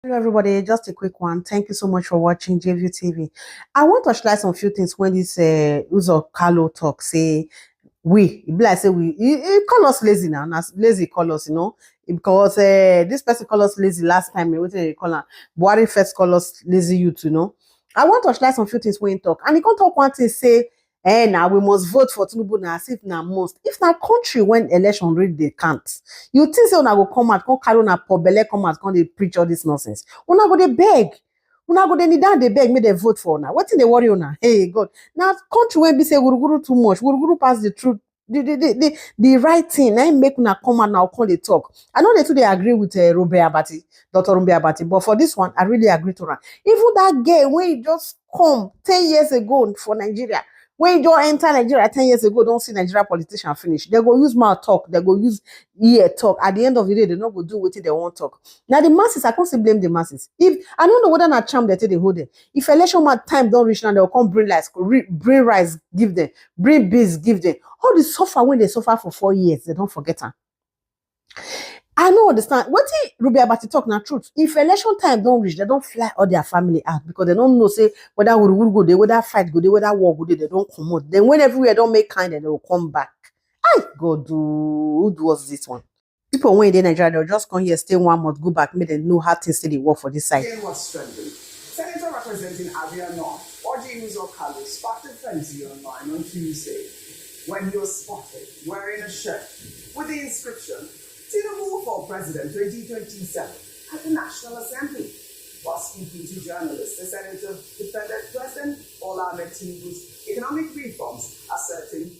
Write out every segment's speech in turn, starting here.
Hello, everybody. Just a quick one. Thank you so much for watching JView TV. I want to highlight some few things when this Uzo Carlo talk. Say we, it be like say we, he call us lazy now. As lazy call us, because this person call us lazy last time. What did they call her? Buhari first call us lazy youth. I want to highlight some few things when he talk, and he can't talk one thing say. Now we must vote for Tinubu now as if na must. If na country when election really they can't. You think say una go come out, come carry una for belle come out, come dey preach all this nonsense. Una go dey beg. Una go dey kneel down dey beg make dem vote for una. Wetin dey worry una? Hey God. Now country wey be say guruguru too much, guruguru pass the truth. The right thing, na im make una come out now come dey talk. I know they too dey agree with Rombe Abati, Dr. Rombe Abati, but for this one, I really agree to her. Even that girl when he just come 10 years ago for Nigeria, when you don't enter Nigeria 10 years ago, don't see Nigeria politician finish. They go use mouth talk, they go use ear talk. At the end of the day, they not go do what they want talk. Now the masses, I can't say blame the masses. If I don't know whether na charm they take they hold them. If election time don't reach now, they'll come bring rice, give them, bring beans, give them. All the suffer when they suffer for 4 years, they don't forget them. I don't understand. What Ruby Abati talk na truth. If election time don't reach, they don't fly all their family out because they don't know say whether we will go there, whether fight go there, whether war go there, they don't come out. Then when everywhere don't make kind, then they will come back. I God, who was this one? People when they in Nigeria, they'll just come here, stay 1 month, go back, make them know how things still work for this side. What's trending? Senator representing Abia North, Orji Uzo Kalu, sparked a frenzy online on Tuesday when he was spotted wearing a shirt with the inscription Tinubu for President 2027 at the National Assembly. While speaking to journalists, the senator defended President Bola Ahmed Tinubu's economic reforms, asserting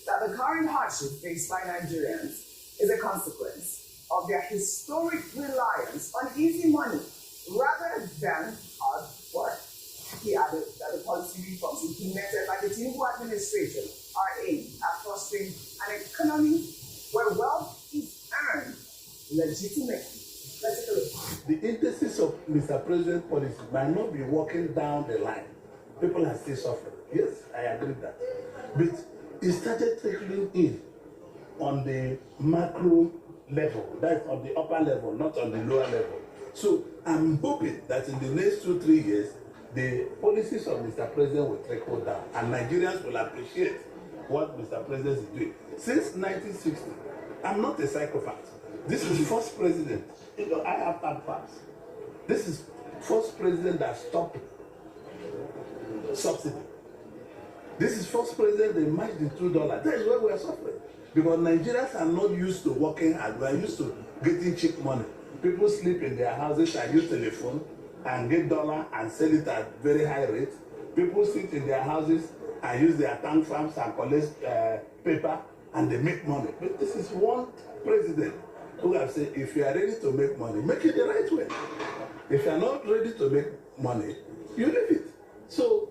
that the current hardship faced by Nigerians is a consequence of their historic reliance on easy money rather than hard work. He added that the policy reforms implemented by the Tinubu administration are aimed at fostering an economy where wealth is earned legitimately. Let's take a look. The emphasis of Mr. President's policy might not be walking down the line. People are still suffering. Yes, I agree with that. But it started trickling in on the macro level, that's on the upper level, not on the lower level. So I'm hoping that in the next 2-3 years, the policies of Mr. President will trickle down and Nigerians will appreciate what Mr. President is doing. Since 1960, I'm not a psychopath. This is the first president. I have third pass. This is first president that stopped subsidy. This is first president that matched the $2. That is why we are suffering. Because Nigerians are not used to working hard. We are used to getting cheap money. People sleep in their houses and use telephone and get dollar and sell it at very high rate. People sit in their houses and use their tank farms and collect paper and they make money. But this is one president who have said, if you are ready to make money, make it the right way. If you are not ready to make money, you leave it. So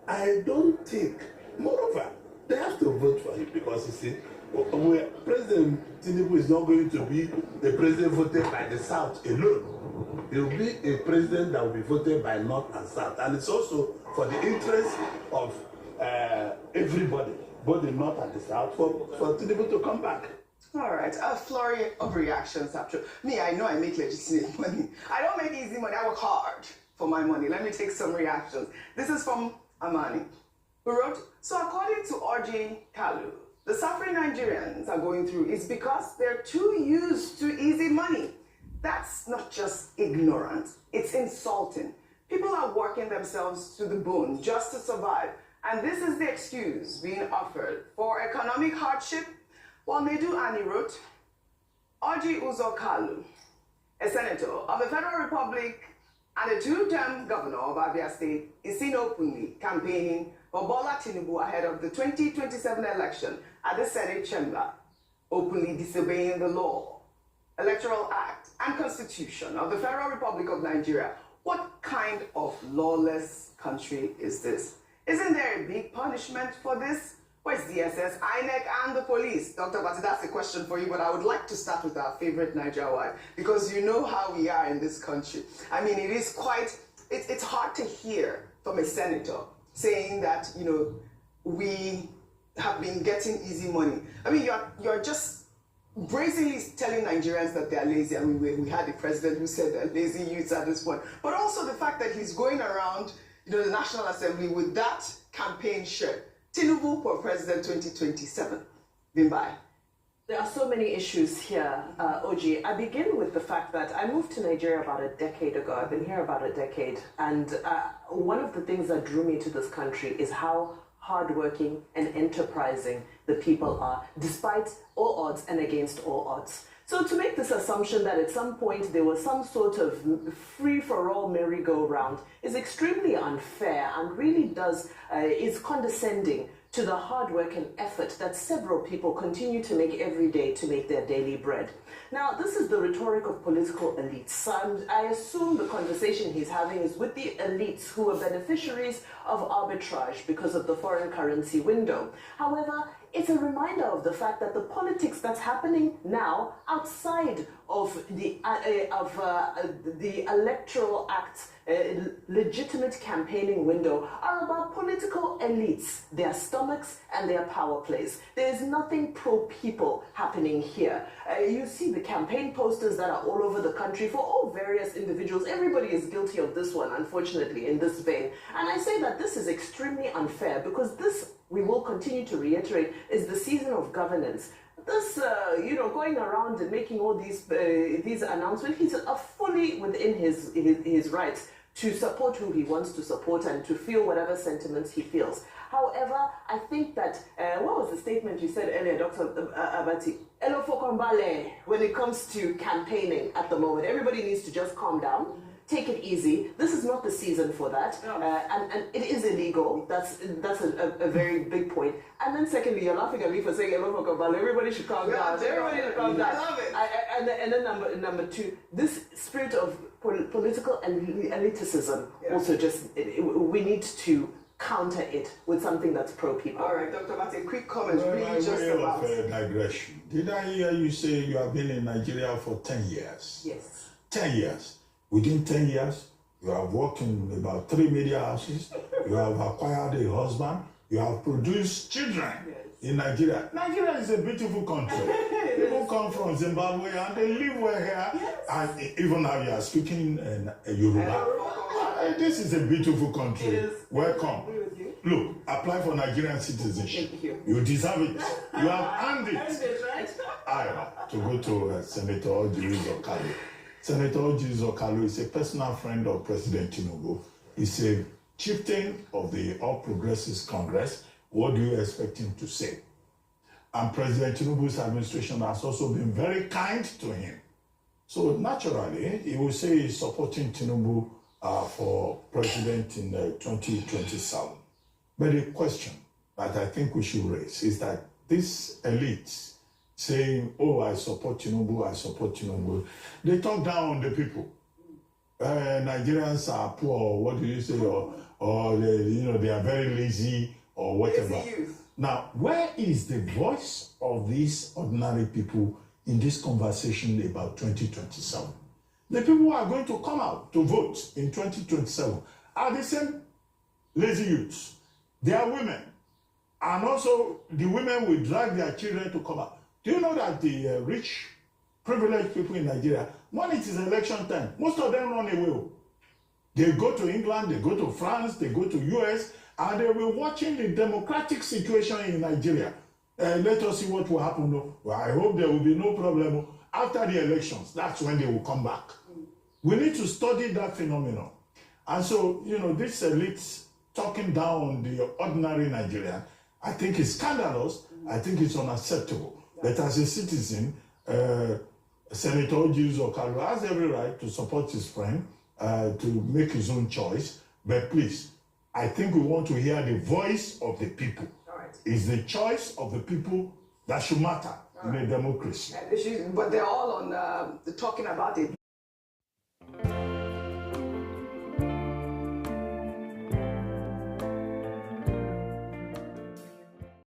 I don't think, moreover, they have to vote for him because you see, President Tinubu is not going to be the president voted by the South alone. He will be a president that will be voted by North and South. And it's also for the interest of everybody, both the North and the South, for Tinubu to come back. All right, a flurry of reactions after. Me, I know I make legitimate money. I don't make easy money, I work hard for my money. Let me take some reactions. This is from Amani, who wrote, so according to Orji Kalu, the suffering Nigerians are going through is because they're too used to easy money. That's not just ignorant, it's insulting. People are working themselves to the bone just to survive. And this is the excuse being offered for economic hardship. While Medu Ani wrote, Orji Uzo Kalu, a senator of the Federal Republic and a 2-term governor of Abia State, is seen openly campaigning for Bola Tinubu ahead of the 2027 election at the Senate chamber, openly disobeying the law, Electoral Act, and Constitution of the Federal Republic of Nigeria. What kind of lawless country is this? Isn't there a big punishment for this? Where's DSS, INEC, and the police? Dr. Bati, that's a question for you, but I would like to start with our favorite Niger wife, because you know how we are in this country. I mean, it is quite, it's hard to hear from a senator saying that, you know, we have been getting easy money. I mean, you're just brazenly telling Nigerians that they're lazy. I mean, we had a president who said they're lazy youths at this point. But also the fact that he's going around, the National Assembly with that campaign shirt. Tinubu for President 2027. Bimbai. There are so many issues here, Oji. I begin with the fact that I moved to Nigeria about a decade ago. I've been here about a decade. And one of the things that drew me to this country is how hardworking and enterprising the people are, despite all odds and against all odds. So to make this assumption that at some point there was some sort of free-for-all merry-go-round is extremely unfair and really is condescending to the hard work and effort that several people continue to make every day to make their daily bread. Now, this is the rhetoric of political elites. I assume the conversation he's having is with the elites who are beneficiaries of arbitrage because of the foreign currency window. However, it's a reminder of the fact that the politics that's happening now outside of the Electoral Act legitimate campaigning window are about political elites, their stomachs and their power plays. There is nothing pro-people happening here. You see the campaign posters that are all over the country for all various individuals. Everybody is guilty of this one, unfortunately, in this vein. And I say that this is extremely unfair because this, we will continue to reiterate, is the season of governance. This, going around and making all these announcements, he's fully within his rights to support who he wants to support and to feel whatever sentiments he feels. However, I think that, what was the statement you said earlier, Dr. Abati? When it comes to campaigning at the moment, everybody needs to just calm down. Take it easy. This is not the season for that, and it is illegal. That's a very big point. And then secondly, you're laughing at me for saying everybody should calm down. Everybody should calm down. I love it. And then number two, this spirit of political elitism also just we need to counter it with something that's pro-people. All right, Dr. Bate, a quick comment, really just about... digression. Did I hear you say you have been in Nigeria for 10 years? Yes. 10 years. Within 10 years, you have worked in about 3 media houses, you have acquired a husband, you have produced children in Nigeria. Nigeria is a beautiful country. People come from Zimbabwe and they live well here. And even now you are speaking Yoruba. This is a beautiful country. Welcome. Look, apply for Nigerian citizenship. Thank you. You deserve it. You have earned it. Right? To go to Senator Orji Uzor. Senator Orji Uzor is a personal friend of President Tinubu. He's a chieftain of the All Progressives Congress. What do you expect him to say? And President Tinubu's administration has also been very kind to him. So naturally, he will say he's supporting Tinubu for president in 2027. But the question that I think we should raise is that this elite saying, oh, I support Tinubu, they talk down on the people. Nigerians are poor, what do you say, or they are very lazy, or whatever. Lazy youth. Now, where is the voice of these ordinary people in this conversation about 2027? The people who are going to come out to vote in 2027 are the same lazy youths. They are women. And also, the women will drag their children to come out. Do you know that the rich, privileged people in Nigeria, when it is election time, most of them run away. They go to England, they go to France, they go to US, and they will be watching the democratic situation in Nigeria. Let us see what will happen. Well, I hope there will be no problem. After the elections, that's when they will come back. We need to study that phenomenon. And so, this elite talking down on the ordinary Nigerian, I think is scandalous. I think it's unacceptable. But as a citizen, Senator Orji Uzor has every right to support his friend, to make his own choice. But please, I think we want to hear the voice of the people. All right. It's the choice of the people that should matter in a democracy. But they're all on talking about it.